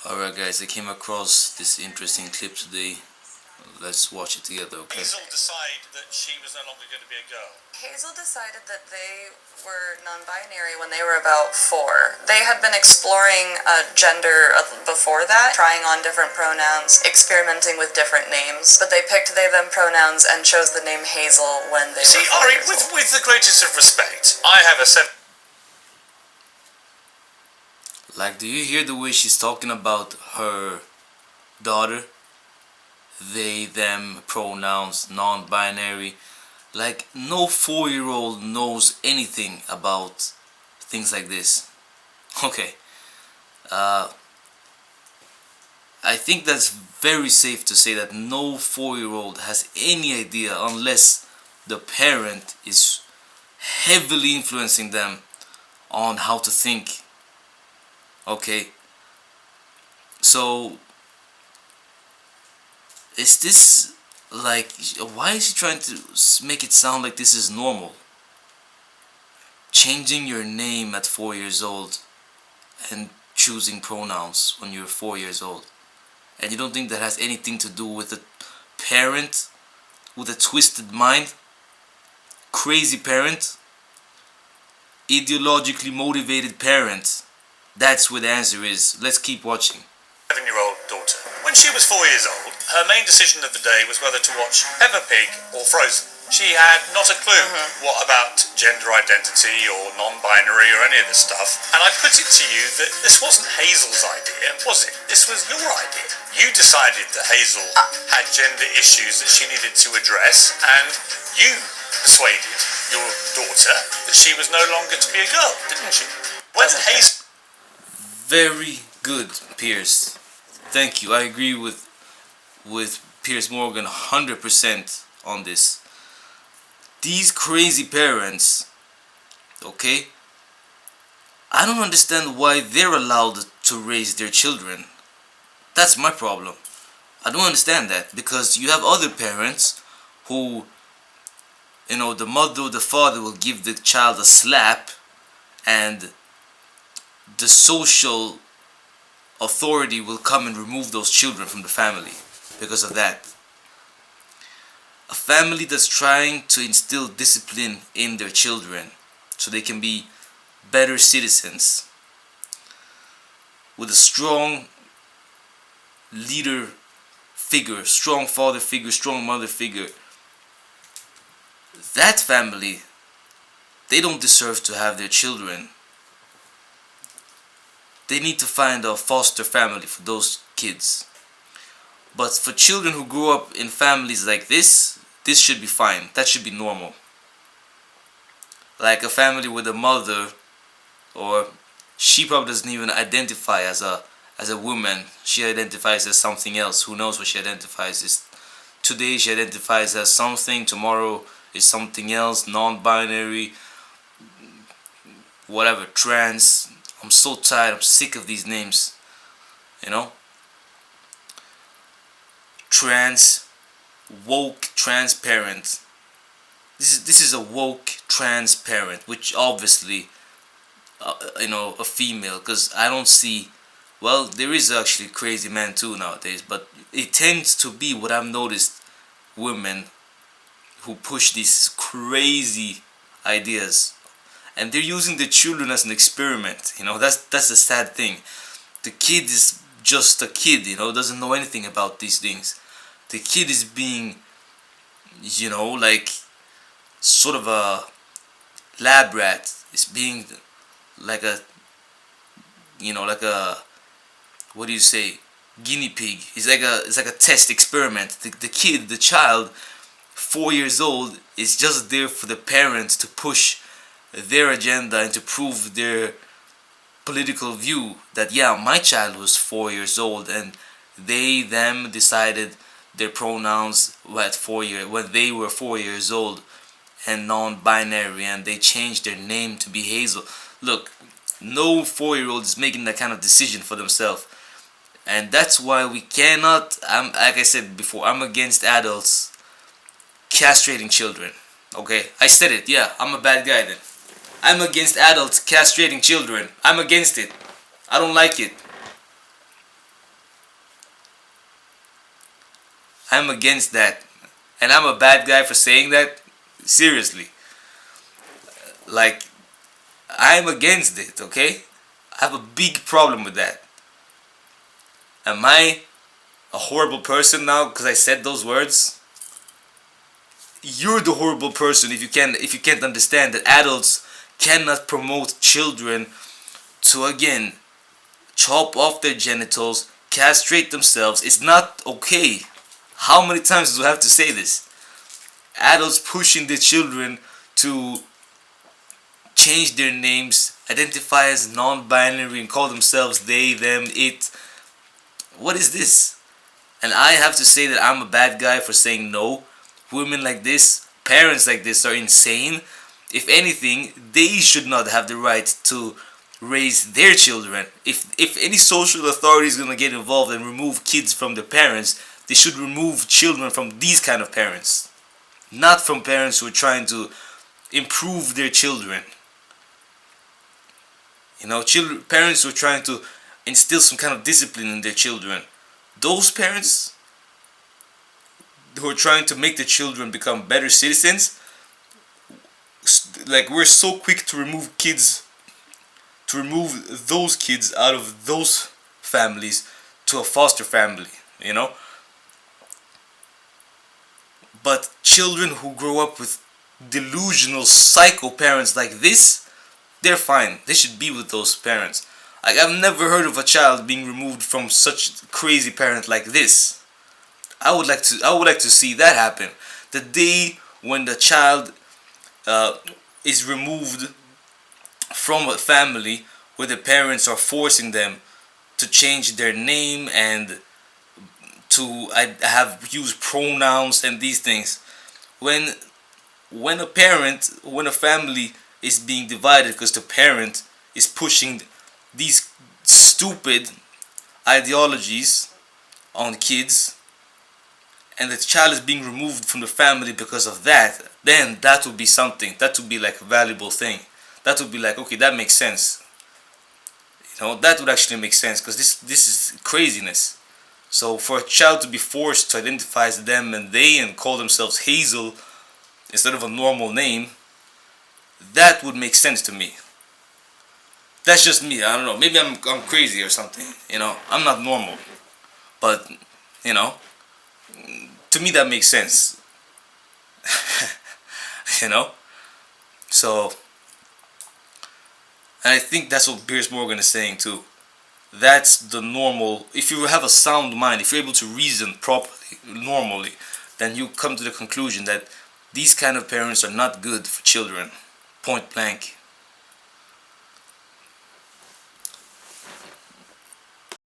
Alright guys, I came across this interesting clip today. Let's watch it together, okay? Hazel decided that she was no longer going to be a girl. Hazel decided that they were non-binary when they were about 4. They had been exploring gender before that, trying on different pronouns, experimenting with different names, but they picked they/them pronouns and chose the name Hazel when they See, were 4 Ari, years old. with the greatest of respect, I have a 7. Like, do you hear the way she's talking about her daughter? They, them, pronouns, non-binary. Like, no 4-year-old knows anything about things like this. Okay. I think that's very safe to say that no 4-year-old has any idea unless the parent is heavily influencing them on how to think. Okay. So, is this like, why is she trying to make it sound like this is normal? Changing your name at 4 years old and choosing pronouns when you're 4 years old. And you don't think that has anything to do with a parent with a twisted mind? Crazy parent? Ideologically motivated parent? That's where the answer is. Let's keep watching. 7-year-old daughter. When she was 4 years old, her main decision of the day was whether to watch Peppa Pig or Frozen. She had not a clue what about gender identity or non-binary or any of this stuff. And I put it to you that this wasn't Hazel's idea, was it? This was your idea. You decided that Hazel had gender issues that she needed to address, and you persuaded your daughter that she was no longer to be a girl, didn't you? When Hazel... Very good, Piers. Thank you. I agree with Piers Morgan 100% on this. These crazy parents, okay? I don't understand why they're allowed to raise their children. That's my problem. I don't understand that, because you have other parents who, you know, the mother or the father will give the child a slap, and the social authority will come and remove those children from the family because of that. A family that's trying to instill discipline in their children so they can be better citizens, with a strong leader figure, strong father figure, strong mother figure, that family, they don't deserve to have their children. They need to find a foster family for those kids. But for children who grow up in families like this should be fine. That should be normal. Like a family with a mother, or she probably doesn't even identify as a woman. She identifies as something else. Who knows what she identifies as? Today she identifies as something, tomorrow is something else, non-binary, whatever, trans. I'm so tired, I'm sick of these names, you know? Trans, woke, transparent. This is a woke transparent, which obviously, you know, a female, because I don't see, well, there is actually crazy men too nowadays, but it tends to be what I've noticed, women who push these crazy ideas. And they're using the children as an experiment, you know. That's the sad thing. The kid is just a kid, you know, doesn't know anything about these things. The kid is being, you know, like sort of a lab rat. It's being like a, you know, like a, what do you say, guinea pig. It's like a test experiment. The kid, the child, 4 years old, is just there for the parents to push their agenda and to prove their political view that, yeah, my child was 4 years old and they, them decided their pronouns at 4 years, when they were 4 years old, and non-binary, and they changed their name to be Hazel. Look, no 4-year-old is making that kind of decision for themselves. And that's why we cannot, like I said before, I'm against adults castrating children. Okay, I said it, yeah, I'm a bad guy then. I'm against adults castrating children. I'm against it. I don't like it. I'm against that. And I'm a bad guy for saying that? Seriously. Like, I'm against it, okay? I have a big problem with that. Am I a horrible person now because I said those words? You're the horrible person if you can't understand that adults cannot promote children to, again, chop off their genitals, castrate themselves. It's not okay. How many times do I have to say this? Adults pushing their children to change their names, identify as non-binary, and call themselves they, them, it. What is this? And I have to say that I'm a bad guy for saying no. Women like this, parents like this are insane. If anything, they should not have the right to raise their children. If any social authority is gonna get involved and remove kids from their parents, they should remove children from these kind of parents, not from parents who are trying to improve their children. You know, parents who are trying to instill some kind of discipline in their children. Those parents who are trying to make the children become better citizens, like, we're so quick to remove those kids out of those families to a foster family, you know. But children who grow up with delusional psycho parents like this, they're fine. They should be with those parents. Like, I've never heard of a child being removed from such crazy parent like this. I would like to see that happen. The day when the child is removed from a family where the parents are forcing them to change their name and to have use pronouns and these things. When a family is being divided because the parent is pushing these stupid ideologies on kids, and the child is being removed from the family because of that, then that would be something. That would be like a valuable thing. That would be like, okay, that makes sense. You know, that would actually make sense, because this is craziness. So for a child to be forced to identify as them and they and call themselves Hazel instead of a normal name, that would make sense to me. That's just me. I don't know. Maybe I'm crazy or something. You know, I'm not normal. But, you know, to me that makes sense. You know? So, and I think that's what Piers Morgan is saying too. That's the normal. If you have a sound mind, if you're able to reason properly, normally, then you come to the conclusion that these kind of parents are not good for children. Point blank.